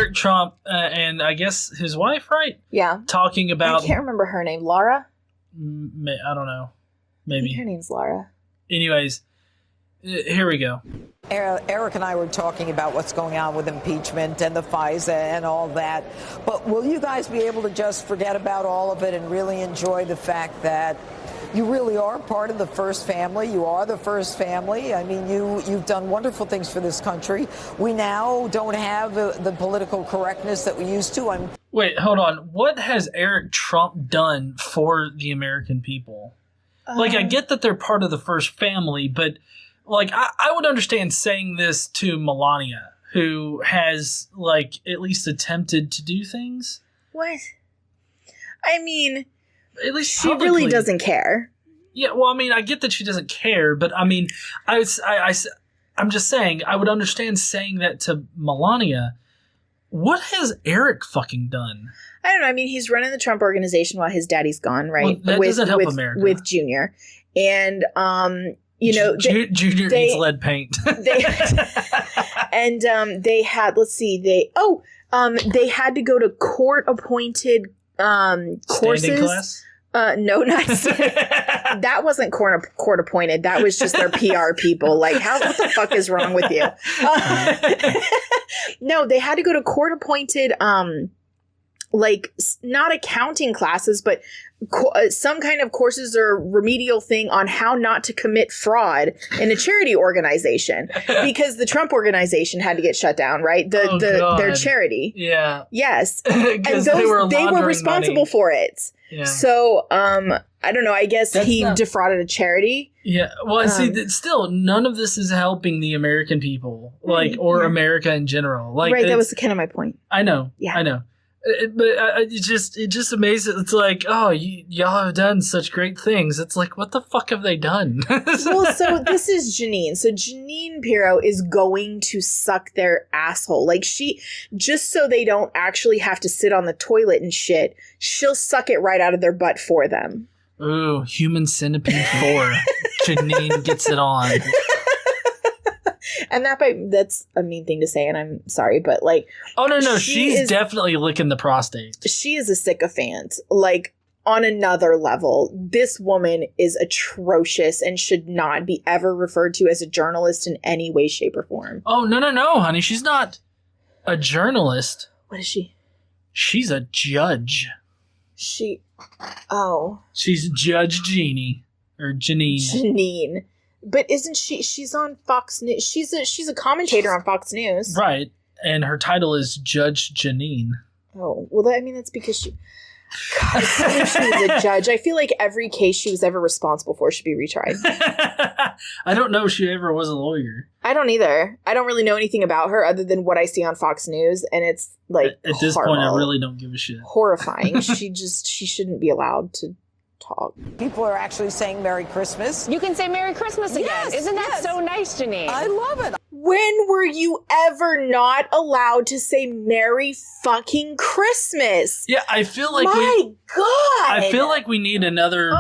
Eric Trump and I guess his wife, right? Yeah. Talking about... I can't remember her name. Laura? I don't know. Maybe. I think her name's Laura. Anyways, here we go. Eric and I were talking about what's going on with impeachment and the FISA and all that. But will you guys be able to just forget about all of it and really enjoy the fact that you really are part of the first family? You are the first family. I mean, you've done wonderful things for this country. We now don't have the political correctness that we used to. Wait, hold on. What has Eric Trump done for the American people? Like, I get that they're part of the first family, but, like, I would understand saying this to Melania, who has, like, at least attempted to do things. What? I mean, at least she really doesn't care. Yeah, well, I mean, I get that she doesn't care, but, I mean, I'm just saying, I would understand saying that to Melania. What has Eric fucking done? I don't know. I mean, he's running the Trump organization while his daddy's gone, right? Well, that doesn't help America. With Junior. And, you know... Junior eats lead paint. They had, let's see, they had to go to court-appointed courses. Standing class? No, not that wasn't court appointed. That was just their PR people. Like, what the fuck is wrong with you? No, they had to go to court appointed, like not accounting classes, but some kind of courses or remedial thing on how not to commit fraud in a charity organization, because the Trump organization had to get shut down, right? Their charity. Yeah. Yes. And they were responsible money for it. Yeah. So, I don't know. I guess he defrauded a charity. Yeah. Well, see, still, none of this is helping the American people, or America in general. Like, right. That was kind of my point. I know. Yeah. I know. But it just amazes. It's like, oh, y'all have done such great things. It's like, what the fuck have they done? Well, so this is Janine. So Janine Pirro is going to suck their asshole. Like, just so they don't actually have to sit on the toilet and shit, she'll suck it right out of their butt for them. Ooh, Human Centipede 4. Janine gets it on. And that's a mean thing to say, and I'm sorry, but like... Oh, no, she's definitely licking the prostate. She is a sycophant, like, on another level. This woman is atrocious and should not be ever referred to as a journalist in any way, shape, or form. Oh, no, honey. She's not a journalist. What is she? She's a judge. She's Judge Jeannie. Or Janine. Janine. But isn't she's on Fox News. She's a commentator on Fox News. Right. And her title is Judge Janine. Oh, well, that's because she... God, I she was a judge. I feel like every case she was ever responsible for should be retried. I don't know if she ever was a lawyer. I don't either. I don't really know anything about her other than what I see on Fox News, and it's like at this point, I really don't give a shit. Horrifying. She shouldn't be allowed to talk. People are actually saying Merry Christmas. You can say Merry Christmas again. Yes, Isn't that so nice, Janine? I love it. When were you ever not allowed to say Merry fucking Christmas? Yeah, I feel like I feel like we need another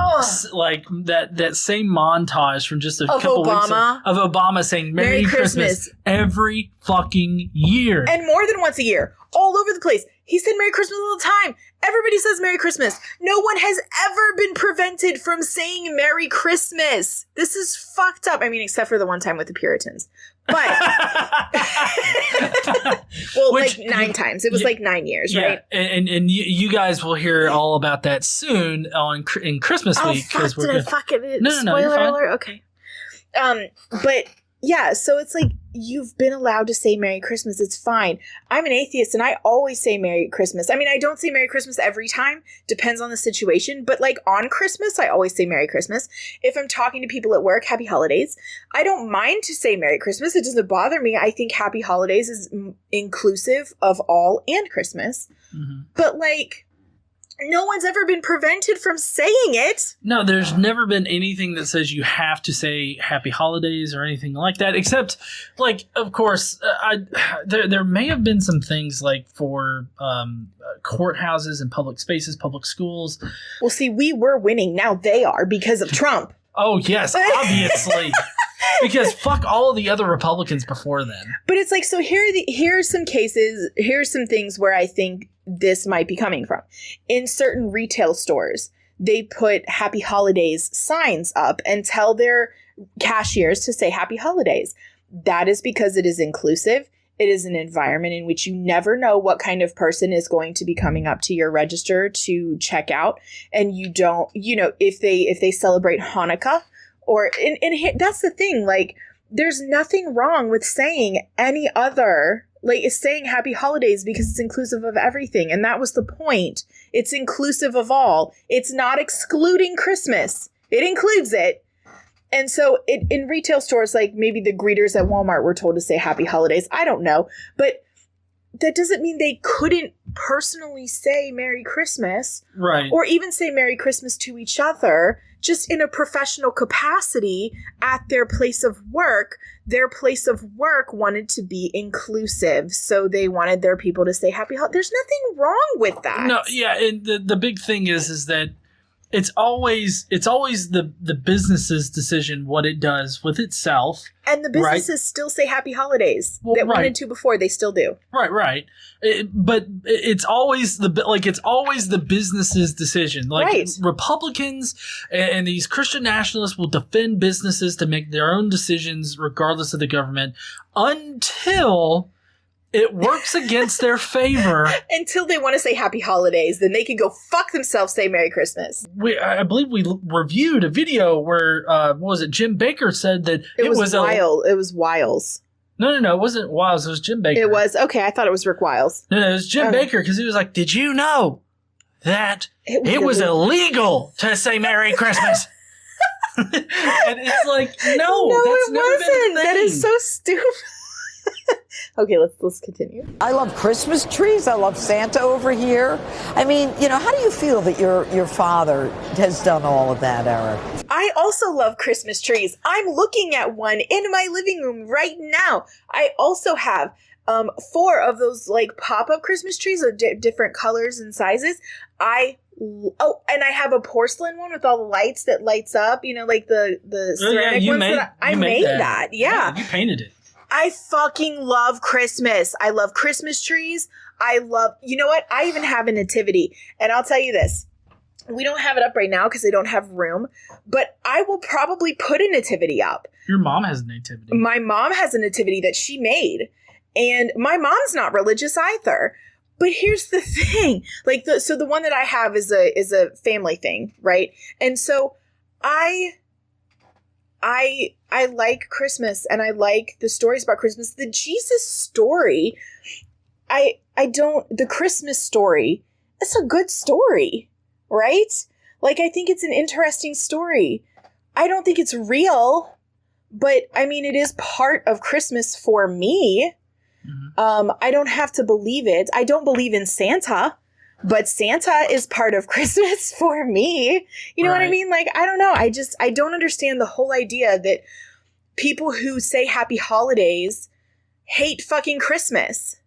like that same montage from just a couple weeks of Obama saying Merry Christmas every fucking year. And more than once a year. All over the place. He said Merry Christmas all the time. Everybody says Merry Christmas. No one has ever been prevented from saying Merry Christmas. This is fucked up. I mean, except for the one time with the Puritans. But, well, like 9 times. It was like 9 years, right? And you guys will hear all about that soon in Christmas week. Fuck, did I fuck it? No, Spoiler alert? Okay. But, yeah, so it's like, you've been allowed to say Merry Christmas. It's fine. I'm an atheist and I always say Merry Christmas. I mean, I don't say Merry Christmas every time. Depends on the situation. But like on Christmas, I always say Merry Christmas. If I'm talking to people at work, Happy Holidays. I don't mind to say Merry Christmas. It doesn't bother me. I think Happy Holidays is inclusive of all and Christmas. Mm-hmm. But like... no one's ever been prevented from saying it. No, there's never been anything that says you have to say Happy Holidays or anything like that, except, like, of course, there may have been some things like for courthouses and public spaces, public schools. Well, see, we were winning. Now they are because of Trump. Oh, yes, obviously. Because fuck all of the other Republicans before then. But it's like, so here's some cases, here's some things where I think this might be coming from. In certain retail stores, they put Happy Holidays signs up and tell their cashiers to say Happy Holidays. That is because it is inclusive. It is an environment in which you never know what kind of person is going to be coming up to your register to check out. And you don't, if they celebrate Hanukkah or, and that's the thing, like, there's nothing wrong with saying any other, like, it's saying Happy Holidays because it's inclusive of everything. And that was the point. It's inclusive of all. It's not excluding Christmas. It includes it. And so in retail stores, like maybe the greeters at Walmart were told to say Happy Holidays. I don't know. But that doesn't mean they couldn't personally say Merry Christmas. Right. Or even say Merry Christmas to each other, just in a professional capacity at their place of work. Their place of work wanted to be inclusive. So they wanted their people to say Happy Holidays. There's nothing wrong with that. No, yeah. And the big thing is that it's always the business's decision what it does with itself. And the businesses still say Happy Holidays. Well, that wanted to before, they still do. Right. But it's always the business's decision. Like right. Republicans and these Christian nationalists will defend businesses to make their own decisions regardless of the government until it works against their favor. Until they want to say Happy Holidays, then they can go fuck themselves, say Merry Christmas. I believe we reviewed a video where, what was it? Jim Baker said that it was Wiles. It was Wiles. No, it wasn't Wiles. It was Jim Baker. It was? Okay, I thought it was Rick Wiles. No, it was Jim Baker because he was like, did you know that it was illegal to say Merry Christmas? And it's like, no that's it never wasn't. been a thing. That is so stupid. Okay, let's continue. I love Christmas trees. I love Santa over here. I mean, how do you feel that your father has done all of that, Eric? I also love Christmas trees. I'm looking at one in my living room right now. I also have 4 of those like pop-up Christmas trees of different colors and sizes. And I have a porcelain one with all the lights that lights up, like the ceramic ones. I made that. Yeah. You painted it. I fucking love Christmas. I love Christmas trees. You know what? I even have a nativity. And I'll tell you this. We don't have it up right now because I don't have room. But I will probably put a nativity up. Your mom has a nativity. My mom has a nativity that she made. And my mom's not religious either. But here's the thing. So the one that I have is a family thing, right? And so I like Christmas and I like the stories about Christmas. The Jesus story, the Christmas story, it's a good story, right? Like, I think it's an interesting story. I don't think it's real, but I mean, it is part of Christmas for me. Mm-hmm. I don't have to believe it. I don't believe in Santa. But Santa is part of Christmas for me. You know what I mean? Like, I don't know. I don't understand the whole idea that people who say Happy Holidays hate fucking Christmas.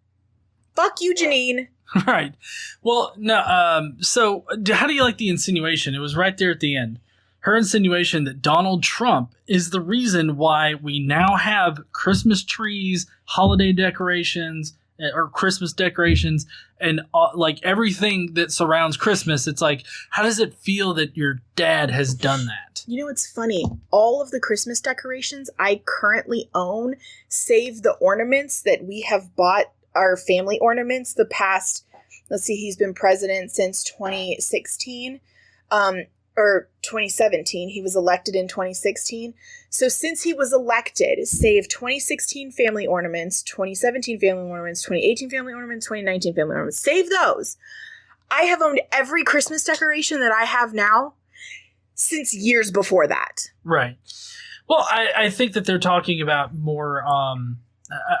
Fuck you, Janine. Right. Well, no. So how do you like the insinuation? It was right there at the end. Her insinuation that Donald Trump is the reason why we now have Christmas trees, holiday decorations, or Christmas decorations, and like everything that surrounds Christmas. It's like, how does it feel that your dad has done that? You know, it's funny. All of the Christmas decorations I currently own, save the ornaments that we have bought, our family ornaments, the past, let's see, he's been president since 2016. Or 2017. He was elected in 2016. So since he was elected, save 2016 family ornaments, 2017 family ornaments, 2018 family ornaments, 2019 family ornaments. Save those. I have owned every Christmas decoration that I have now since years before that. Right. Well, I think that they're talking about more,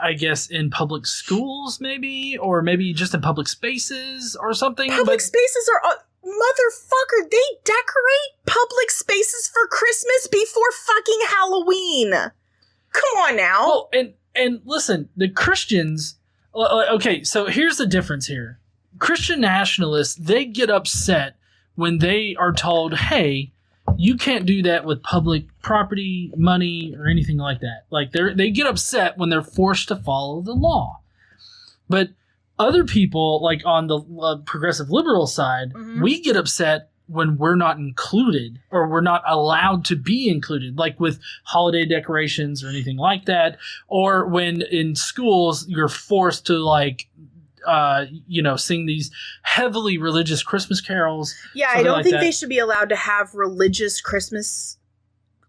I guess, in public schools maybe, or maybe just in public spaces or something. Public spaces are... Motherfucker, they decorate public spaces for Christmas before fucking Halloween. Come on now. Well, and listen, the Christians, okay, so here's the difference here. Christian nationalists, they get upset when they are told, hey, You can't do that with public property, money, or anything like that. Like they get upset when they're forced to follow the law. But other people, like on the progressive liberal side, we get upset when we're not included or we're not allowed to be included, like with holiday decorations or anything like that, or when in schools you're forced to sing these heavily religious Christmas carols. Yeah, I don't think they should be allowed to have religious Christmas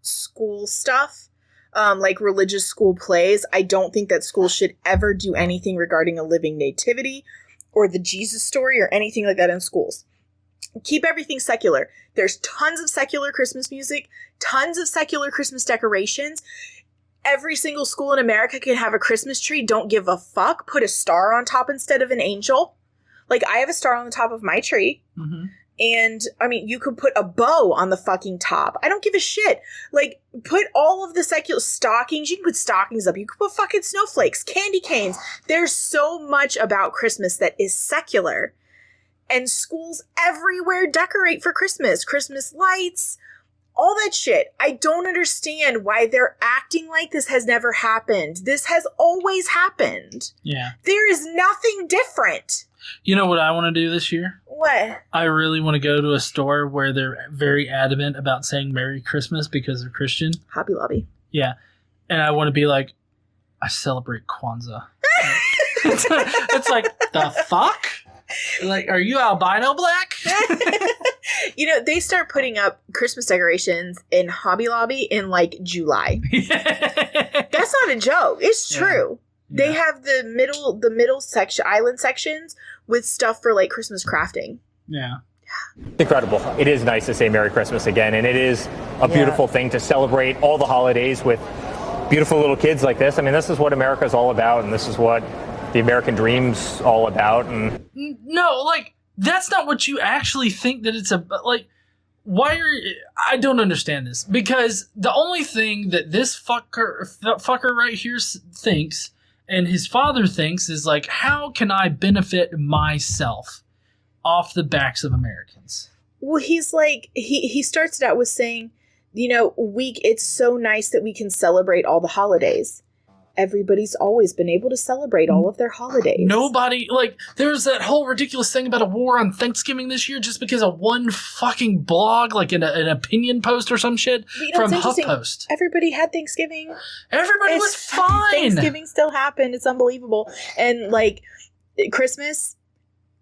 school stuff, like religious school plays. I don't think that schools should ever do anything regarding a living nativity or the Jesus story or anything like that in schools. Keep everything secular. There's tons of secular Christmas music, tons of secular Christmas decorations. Every single school in America can have a Christmas tree. Don't give a fuck. Put a star on top instead of an angel. Like, I have a star on the top of my tree. Mm-hmm. And, I mean, you could put a bow on the fucking top. I don't give a shit. Like, put all of the secular stockings. You can put stockings up. You could put fucking snowflakes, candy canes. There's so much about Christmas that is secular. And schools everywhere decorate for Christmas. Christmas lights, all that shit. I don't understand why they're acting like this has never happened. This has always happened. Yeah. There is nothing different. You know what I want to do this year? What? I really want to go to a store where they're very adamant about saying Merry Christmas because they're Christian. Hobby Lobby. Yeah. And I want to be like, I celebrate Kwanzaa. It's like, the fuck? Like, are you albino black? You know, they start putting up Christmas decorations in Hobby Lobby in like July. That's not a joke. It's true. Yeah. They have the middle section, island sections with stuff for like Christmas crafting. Yeah. Incredible. It is nice to say Merry Christmas again, and it is a beautiful thing to celebrate all the holidays with beautiful little kids like this. I mean, this is what America's all about, and this is what the American dream's all about. And no, like, that's not what you actually think that it's about. Like, why are I don't understand this, because the only thing that this fucker right here thinks and his father thinks is like, how can I benefit myself off the backs of Americans? Well, he's like, he starts it out with saying, you know, it's so nice that we can celebrate all the holidays. Everybody's always been able to celebrate all of their holidays. Nobody, like, there's that whole ridiculous thing about a war on Thanksgiving this year just because of one fucking blog, like an opinion post or some shit from HuffPost. Everybody had Thanksgiving. Everybody was fine. Thanksgiving still happened. It's unbelievable. And, like, Christmas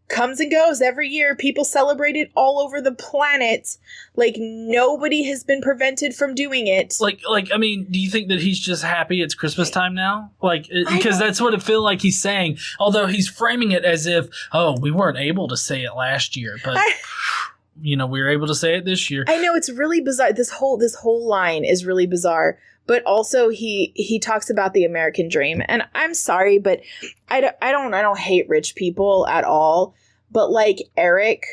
comes and goes every year. People celebrate it all over the planet. Like, nobody has been prevented from doing it. Like, I mean, do you think that he's just happy it's Christmas time now? Like, because that's what it feels like he's saying. Although he's framing it as if, oh, we weren't able to say it last year, but we were able to say it this year. I know, it's really bizarre. This whole line is really bizarre. But also he talks about the American dream, and I'm sorry, but I don't hate rich people at all. But like Eric,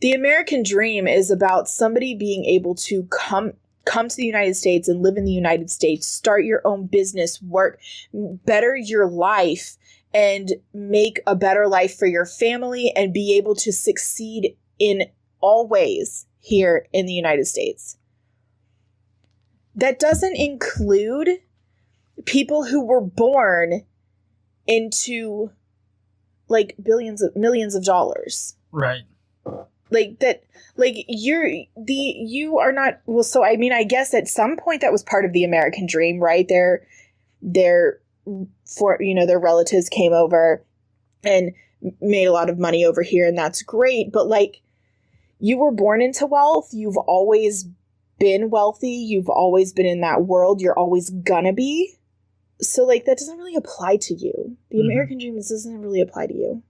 the American dream is about somebody being able to come to the United States and live in the United States, start your own business, work, better your life, and make a better life for your family, and be able to succeed in all ways here in the United States. That doesn't include people who were born into like millions of dollars. Right. Like that, like you are not, well, so I mean, I guess at some point that was part of the American dream, right? Their relatives came over and made a lot of money over here, and that's great. But like, you were born into wealth. You've always been wealthy. You've always been in that world. You're always gonna be. So like, that doesn't really apply to you. The American dream doesn't really apply to you.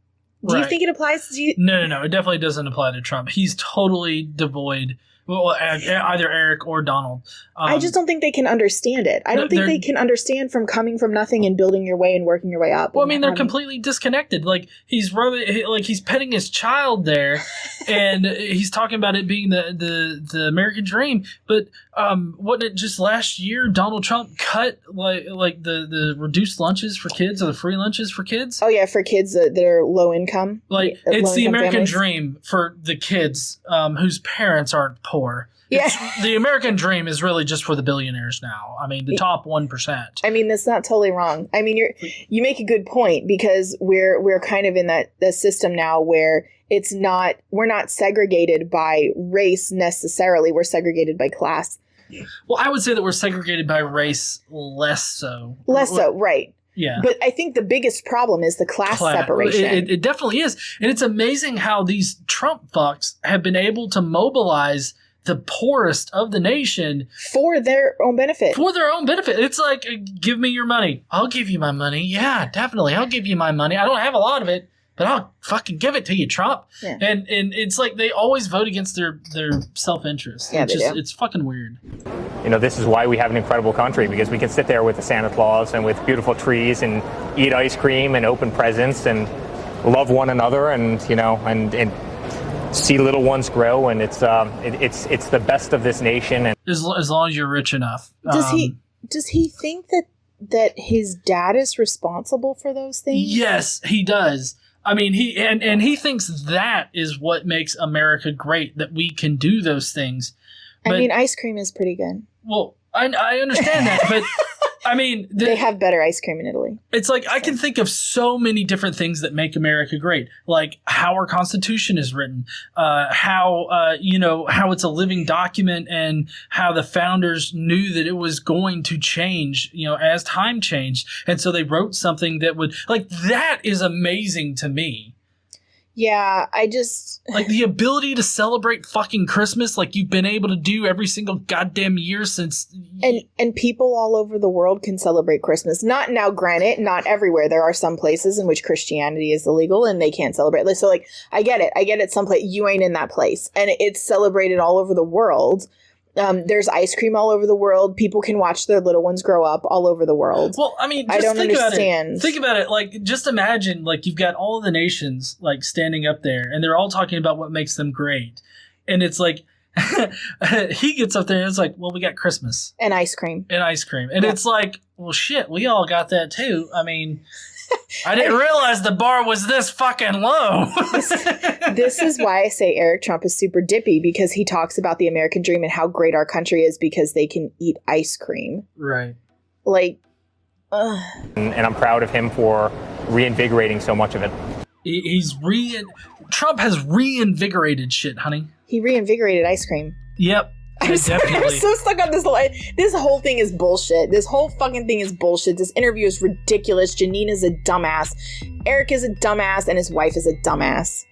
Do you think it applies to you? No. It definitely doesn't apply to Trump. He's totally devoid. Well, either Eric or Donald. I just don't think they can understand it. I don't think they can understand from coming from nothing and building your way and working your way up. Well, I mean, they're completely disconnected. Like, he's petting his child there, and he's talking about it being the American dream. But wasn't it just last year Donald Trump cut like the reduced lunches for kids or the free lunches for kids? Oh yeah, for kids that are low income. income. Like, it's the low-income American families. dream for the kids whose parents aren't poor. Yeah. The American dream is really just for the billionaires now. I mean, the top 1%. I mean, that's not totally wrong. I mean, you make a good point, because we're kind of in that system now where we're not segregated by race necessarily. We're segregated by class. Well, I would say that we're segregated by race less so. Less so, right. Yeah. But I think the biggest problem is the class separation. It definitely is. And it's amazing how these Trump fucks have been able to mobilize the poorest of the nation for their own benefit. It's like, give me your money. I'll give you my money. Yeah, definitely. I'll give you my money. I don't have a lot of it, but I'll fucking give it to you, Trump. Yeah. And it's like they always vote against their self-interest. Yeah, It's fucking weird. You know, this is why we have an incredible country, because we can sit there with the Santa Claus and with beautiful trees and eat ice cream and open presents and love one another and, you know, and see little ones grow, and it's the best of this nation. And As long as you're rich enough. Does he think that his dad is responsible for those things? Yes, he does. I mean, he thinks that is what makes America great, that we can do those things. But, I mean, ice cream is pretty good. Well, I understand that, but I mean, they have better ice cream in Italy. It's like I can think of so many different things that make America great, like how our Constitution is written, how it's a living document, and how the founders knew that it was going to change, you know, as time changed, and so they wrote something that would that is amazing to me. Yeah, I just like the ability to celebrate fucking Christmas like you've been able to do every single goddamn year since. And people all over the world can celebrate Christmas. Not now, granted, not everywhere. There are some places in which Christianity is illegal and they can't celebrate. So, like, I get it. Some place you ain't in that place, and it's celebrated all over the world. There's ice cream all over the world. People can watch their little ones grow up all over the world. Well, I mean, I don't understand. Think about it. Like, just imagine, like, you've got all of the nations, like, standing up there, and they're all talking about what makes them great. And it's like, he gets up there, and it's like, well, we got Christmas. And ice cream. And it's like, well, shit, we all got that, too. I mean, I didn't realize the bar was this fucking low. This is why I say Eric Trump is super dippy, because he talks about the American dream and how great our country is because they can eat ice cream. Right. Like, and I'm proud of him for reinvigorating so much of it. Trump has reinvigorated shit, honey. He reinvigorated ice cream. Yep. I'm so stuck on this. This whole thing is bullshit. This whole fucking thing is bullshit. This interview is ridiculous. Janine is a dumbass. Eric is a dumbass, and his wife is a dumbass.